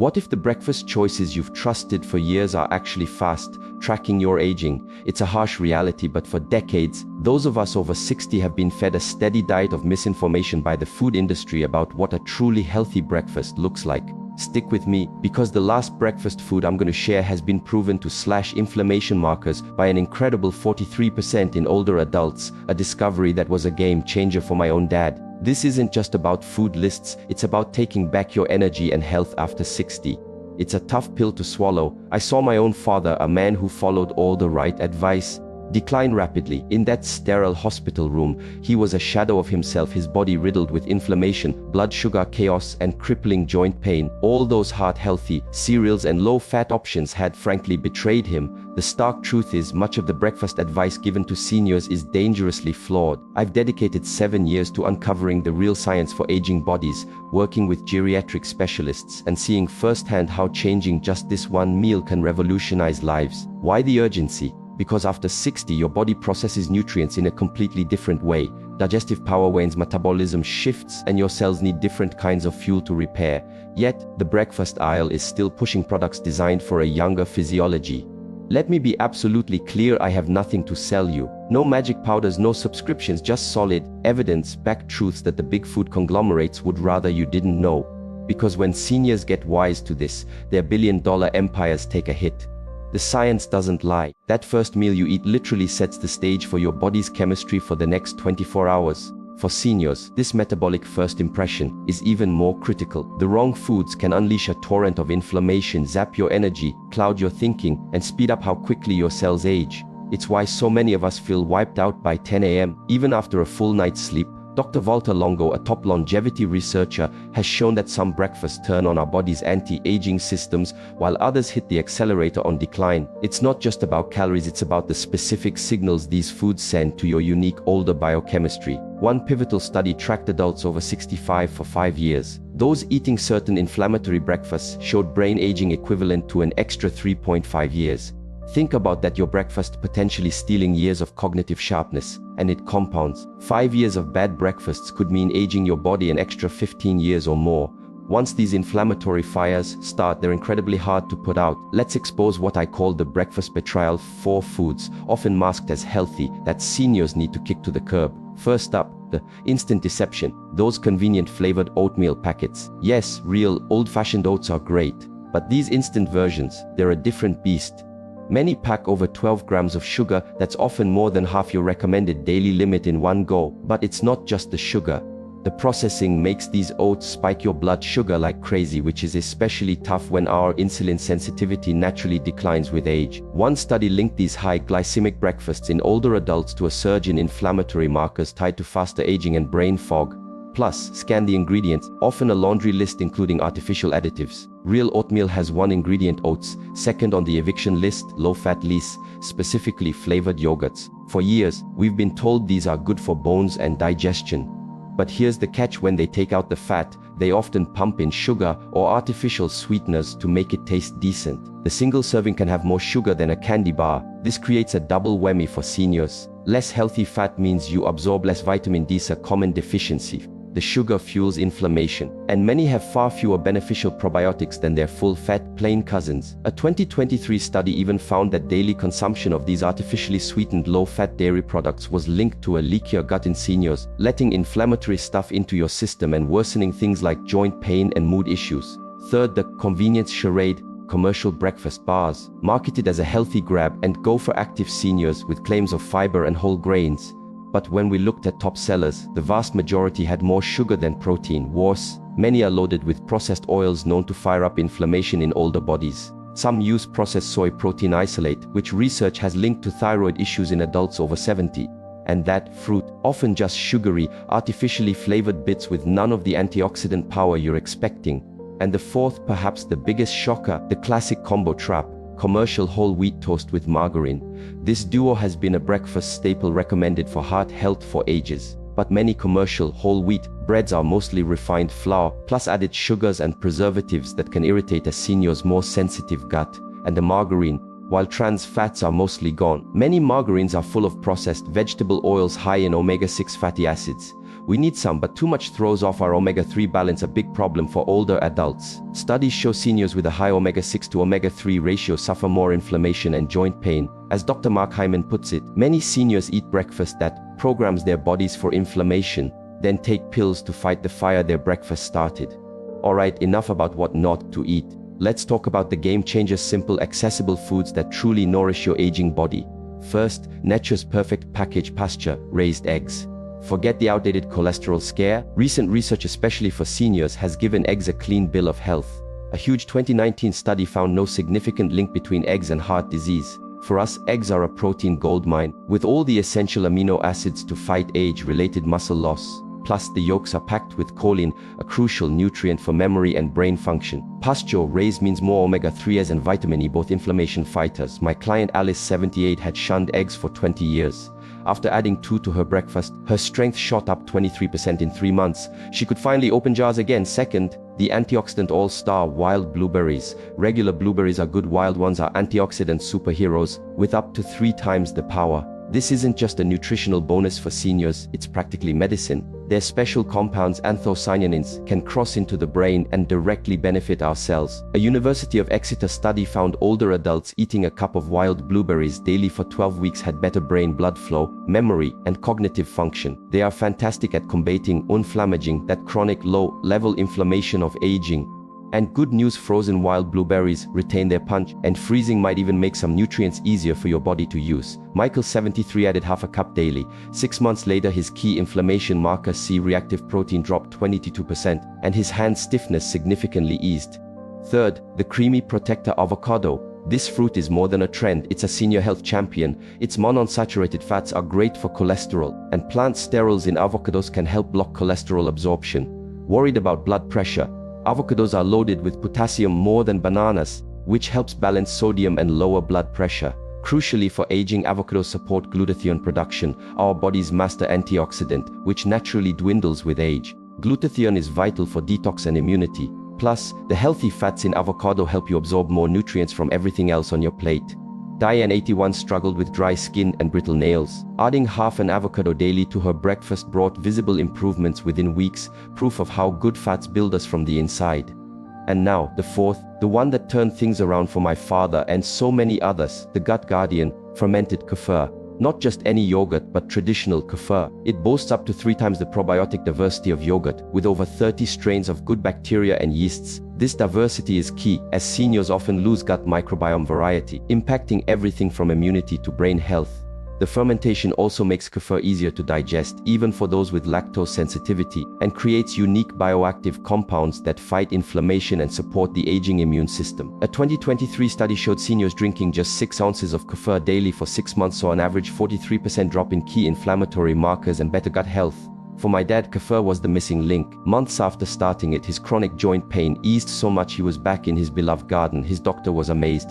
What if the breakfast choices you've trusted for years are actually fast tracking your aging? It's a harsh reality, but for decades, those of us over 60 have been fed a steady diet of misinformation by the food industry about what a truly healthy breakfast looks like. Stick with me, because the last breakfast food I'm going to share has been proven to slash inflammation markers by an incredible 43% in older adults, a discovery that was a game changer for my own dad. This isn't just about food lists, it's about taking back your energy and health after 60. It's a tough pill to swallow. I saw my own father, a man who followed all the right advice, decline rapidly. In that sterile hospital room, he was a shadow of himself, his body riddled with inflammation, blood sugar chaos, and crippling joint pain. All those heart-healthy cereals and low-fat options had frankly betrayed him. The stark truth is, much of the breakfast advice given to seniors is dangerously flawed. I've dedicated 7 years to uncovering the real science for aging bodies, working with geriatric specialists, and seeing firsthand how changing just this one meal can revolutionize lives. Why the urgency? Because after 60, your body processes nutrients in a completely different way. Digestive power wanes, metabolism shifts, and your cells need different kinds of fuel to repair. Yet, the breakfast aisle is still pushing products designed for a younger physiology. Let me be absolutely clear, I have nothing to sell you. No magic powders, no subscriptions, just solid, evidence-backed truths that the big food conglomerates would rather you didn't know. Because when seniors get wise to this, their billion-dollar empires take a hit. The science doesn't lie. That first meal you eat literally sets the stage for your body's chemistry for the next 24 hours. For seniors, this metabolic first impression is even more critical. The wrong foods can unleash a torrent of inflammation, zap your energy, cloud your thinking, and speed up how quickly your cells age. It's why so many of us feel wiped out by 10 a.m., even after a full night's sleep. Dr. Walter Longo, a top longevity researcher, has shown that some breakfasts turn on our body's anti-aging systems, while others hit the accelerator on decline. It's not just about calories, it's about the specific signals these foods send to your unique older biochemistry. One pivotal study tracked adults over 65 for 5 years. Those eating certain inflammatory breakfasts showed brain aging equivalent to an extra 3.5 years. Think about that, your breakfast potentially stealing years of cognitive sharpness, and it compounds. 5 years of bad breakfasts could mean aging your body an extra 15 years or more. Once these inflammatory fires start, they're incredibly hard to put out. Let's expose what I call the breakfast betrayal. 4 foods, often masked as healthy, that seniors need to kick to the curb. First up, the instant deception. Those convenient flavored oatmeal packets. Yes, real, old-fashioned oats are great, but these instant versions, they're a different beast. Many pack over 12 grams of sugar. That's often more than half your recommended daily limit in one go. But it's not just the sugar. The processing makes these oats spike your blood sugar like crazy, which is especially tough when our insulin sensitivity naturally declines with age. One study linked these high glycemic breakfasts in older adults to a surge in inflammatory markers tied to faster aging and brain fog. Plus, scan the ingredients, often a laundry list including artificial additives. Real oatmeal has one ingredient, oats. Second on the eviction list, low-fat lees, specifically flavored yogurts. For years, we've been told these are good for bones and digestion. But here's the catch: when they take out the fat, they often pump in sugar or artificial sweeteners to make it taste decent. The single serving can have more sugar than a candy bar. This creates a double whammy for seniors. Less healthy fat means you absorb less vitamin D, a common deficiency. The sugar fuels inflammation, and many have far fewer beneficial probiotics than their full-fat plain cousins. A 2023 study even found that daily consumption of these artificially sweetened low-fat dairy products was linked to a leakier gut in seniors, letting inflammatory stuff into your system and worsening things like joint pain and mood issues. Third, the convenience charade. Commercial breakfast bars, marketed as a healthy grab and go for active seniors with claims of fiber and whole grains. But when we looked at top sellers, the vast majority had more sugar than protein. Worse, many are loaded with processed oils known to fire up inflammation in older bodies. Some use processed soy protein isolate, which research has linked to thyroid issues in adults over 70. And that fruit, often just sugary, artificially flavored bits with none of the antioxidant power you're expecting. And the fourth, perhaps the biggest shocker, the classic combo trap. Commercial whole wheat toast with margarine. This duo has been a breakfast staple recommended for heart health for ages. But many commercial whole wheat breads are mostly refined flour, plus added sugars and preservatives that can irritate a senior's more sensitive gut. And the margarine, while trans fats are mostly gone, many margarines are full of processed vegetable oils high in omega-6 fatty acids, We need some, but too much throws off our omega-3 balance, a big problem for older adults. Studies show seniors with a high omega-6 to omega-3 ratio suffer more inflammation and joint pain. As Dr. Mark Hyman puts it, many seniors eat breakfast that programs their bodies for inflammation, then take pills to fight the fire their breakfast started. Alright, enough about what not to eat. Let's talk about the game changer, simple, accessible foods that truly nourish your aging body. First, Nature's perfect package, pasture-raised eggs. Forget the outdated cholesterol scare. Recent research, especially for seniors, has given eggs a clean bill of health. A huge 2019 study found no significant link between eggs and heart disease. For us, eggs are a protein goldmine, with all the essential amino acids to fight age-related muscle loss. Plus, the yolks are packed with choline, a crucial nutrient for memory and brain function. Pasture-raised means more omega-3s and vitamin E, both inflammation fighters. My client Alice, 78, had shunned eggs for 20 years. After adding 2 to her breakfast, her strength shot up 23% in 3 months. She could finally open jars again. Second, the antioxidant all-star, wild blueberries. Regular blueberries are good, wild ones are antioxidant superheroes with up to 3 times the power. This isn't just a nutritional bonus for seniors, it's practically medicine. Their special compounds, anthocyanins, can cross into the brain and directly benefit our cells. A University of Exeter study found older adults eating a cup of wild blueberries daily for 12 weeks had better brain blood flow, memory, and cognitive function. They are fantastic at combating inflammaging, that chronic low-level inflammation of aging. And good news, frozen wild blueberries retain their punch, and freezing might even make some nutrients easier for your body to use. Michael, 73, added half a cup daily. 6 months later, his key inflammation marker, C-reactive protein, dropped 22%, and his hand stiffness significantly eased. Third, the creamy protector avocado. This fruit is more than a trend, it's a senior health champion. Its monounsaturated fats are great for cholesterol, and plant sterols in avocados can help block cholesterol absorption. Worried about blood pressure? Avocados are loaded with potassium more than bananas, which helps balance sodium and lower blood pressure. Crucially for aging, avocados support glutathione production, our body's master antioxidant, which naturally dwindles with age. Glutathione is vital for detox and immunity. Plus, the healthy fats in avocado help you absorb more nutrients from everything else on your plate. Diane, 81, struggled with dry skin and brittle nails. Adding half an avocado daily to her breakfast brought visible improvements within weeks, proof of how good fats build us from the inside. And now, the fourth, the one that turned things around for my father and so many others, the gut guardian, fermented kefir. Not just any yogurt, but traditional kefir. It boasts up to 3 times the probiotic diversity of yogurt, with over 30 strains of good bacteria and yeasts. This diversity is key, as seniors often lose gut microbiome variety, impacting everything from immunity to brain health. The fermentation also makes kefir easier to digest, even for those with lactose sensitivity, and creates unique bioactive compounds that fight inflammation and support the aging immune system. A 2023 study showed seniors drinking just 6 ounces of kefir daily for 6 months saw an average 43% drop in key inflammatory markers and better gut health. For my dad, kefir was the missing link. Months after starting it, his chronic joint pain eased so much he was back in his beloved garden. His doctor was amazed.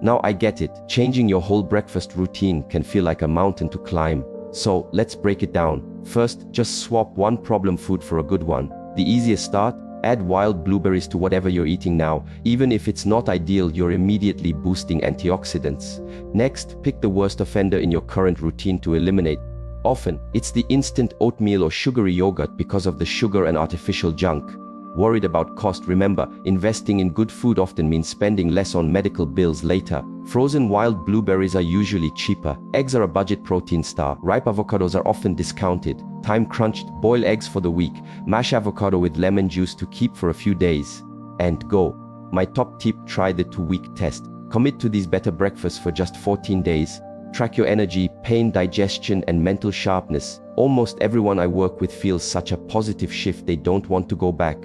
Now I get it. Changing your whole breakfast routine can feel like a mountain to climb. So let's break it down. First, just swap one problem food for a good one. The easiest start? Add wild blueberries to whatever you're eating now. Even if it's not ideal, you're immediately boosting antioxidants. Next, pick the worst offender in your current routine to eliminate. Often, it's the instant oatmeal or sugary yogurt because of the sugar and artificial junk. Worried about cost? Remember, investing in good food often means spending less on medical bills later. Frozen wild blueberries are usually cheaper. Eggs are a budget protein star. Ripe avocados are often discounted. Time crunched, boil eggs for the week. Mash avocado with lemon juice to keep for a few days. And go. My top tip: try the 2-week test. Commit to these better breakfasts for just 14 days. Track your energy, pain, digestion, and mental sharpness. Almost everyone I work with feels such a positive shift they don't want to go back.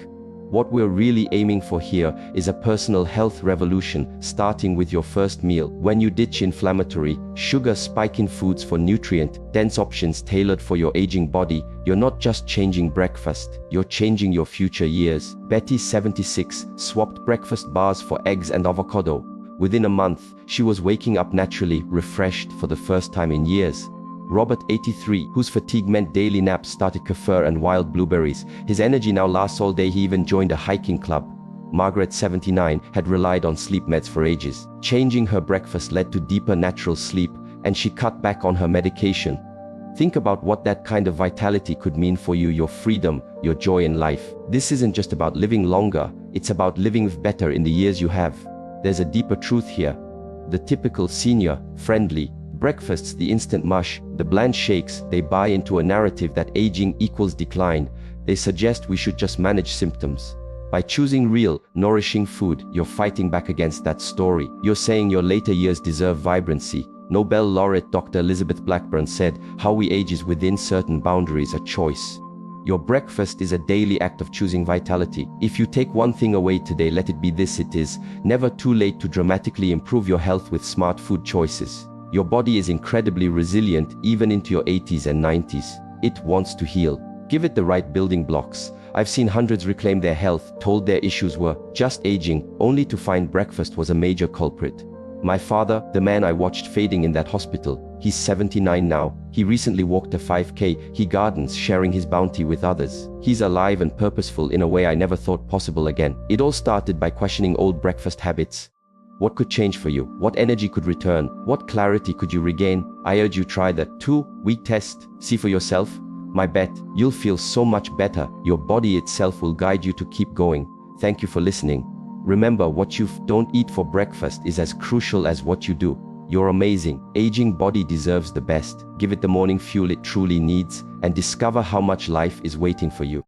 What we're really aiming for here is a personal health revolution, starting with your first meal. When you ditch inflammatory, sugar-spiking foods for nutrient-dense options tailored for your aging body, you're not just changing breakfast, you're changing your future years. Betty, 76, swapped breakfast bars for eggs and avocado. Within a month, she was waking up naturally, refreshed for the first time in years. Robert, 83, whose fatigue meant daily naps, started kefir and wild blueberries. His energy now lasts all day. He even joined a hiking club. Margaret, 79, had relied on sleep meds for ages. Changing her breakfast led to deeper natural sleep, and she cut back on her medication. Think about what that kind of vitality could mean for you, your freedom, your joy in life. This isn't just about living longer, it's about living better in the years you have. There's a deeper truth here. The typical senior, friendly, breakfasts, the instant mush, the bland shakes, they buy into a narrative that aging equals decline. They suggest we should just manage symptoms. By choosing real, nourishing food, you're fighting back against that story. You're saying your later years deserve vibrancy. Nobel laureate Dr. Elizabeth Blackburn said, "How we age is within certain boundaries, a choice." Your breakfast is a daily act of choosing vitality. If you take one thing away today, let it be this: it is never too late to dramatically improve your health with smart food choices. Your body is incredibly resilient even into your 80s and 90s. It wants to heal. Give it the right building blocks. I've seen hundreds reclaim their health, told their issues were just aging, only to find breakfast was a major culprit. My father, the man I watched fading in that hospital, he's 79 now. He recently walked a 5K, he gardens, sharing his bounty with others. He's alive and purposeful in a way I never thought possible again. It all started by questioning old breakfast habits. What could change for you? What energy could return? What clarity could you regain? I urge you try the 2-week test. See for yourself. My bet, you'll feel so much better. Your body itself will guide you to keep going. Thank you for listening. Remember, what you don't eat for breakfast is as crucial as what you do. You're amazing. Aging body deserves the best. Give it the morning fuel it truly needs and discover how much life is waiting for you.